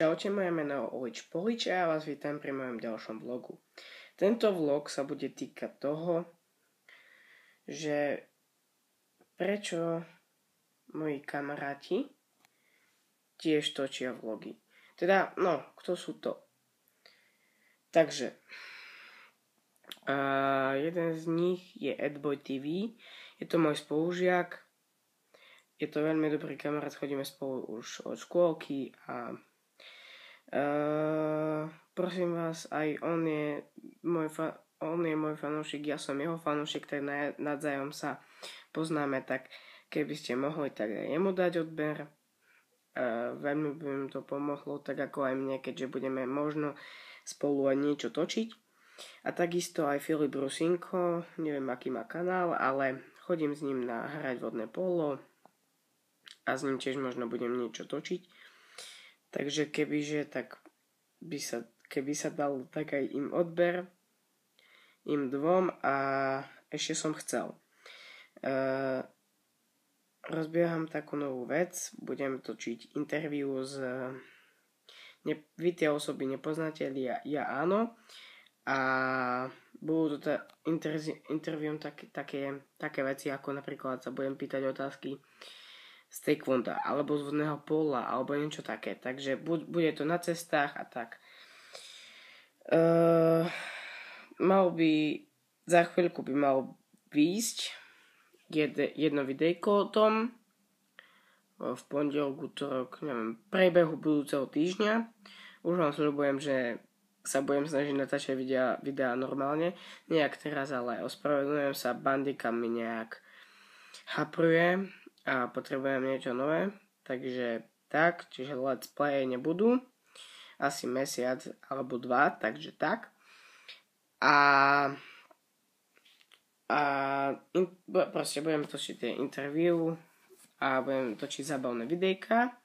Čaute, moje meno je Olič Polič a ja vás vítam pri mojom ďalšom vlogu. Tento vlog sa bude týkať toho, že prečo moji kamaráti tiež točia vlogy. Teda, kto sú to? Takže, jeden z nich je Adboy TV, je to môj spolužiak, je to veľmi dobrý kamarát, chodíme spolu už od škôlky a prosím vás, aj on je môj fanúšik, ja som jeho fanúšik, tak navzájom sa poznáme, tak keby ste mohli, tak aj jemu dať odber. Veľmi by mi to pomohlo, tak ako aj mne, keďže budeme možno spolu aj niečo točiť. A takisto aj Filip Rusinko, neviem aký má kanál, ale chodím s ním na hrať vodné polo a s ním tiež možno budem niečo točiť. Takže keby sa dal tak aj im odber, im dvom, a ešte som chcel. Rozbieham takú novú vec, budem točiť interview vy tie osoby nepoznáte, ja áno, a budú to interviewom také veci, ako napríklad sa budem pýtať otázky z taekwonda, alebo z vodného pola, alebo niečo také. Takže bude to na cestách a tak. Za chvíľku by mal výjsť jedno videjko o tom, v pondelok, útorok, neviem, prebehu budúceho týždňa. Už vám sľubujem, že sa budem snažiť natáčať videa normálne. Nejak teraz, ale ospravedlňujem sa, bandika mi nejak hapruje a potrebujem niečo nové, takže čiže let's play nebudú asi mesiac alebo 2, takže tak proste budem točiť tie interview a budem točiť zábavné videjka.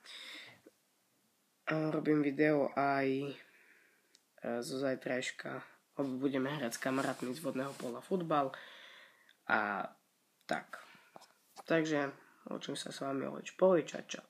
Robím video aj zo zajtrajška, budeme hrať s kamarátmi z vodného pola futbal a tak. Takže učím sa s vami Olič Polič a čau.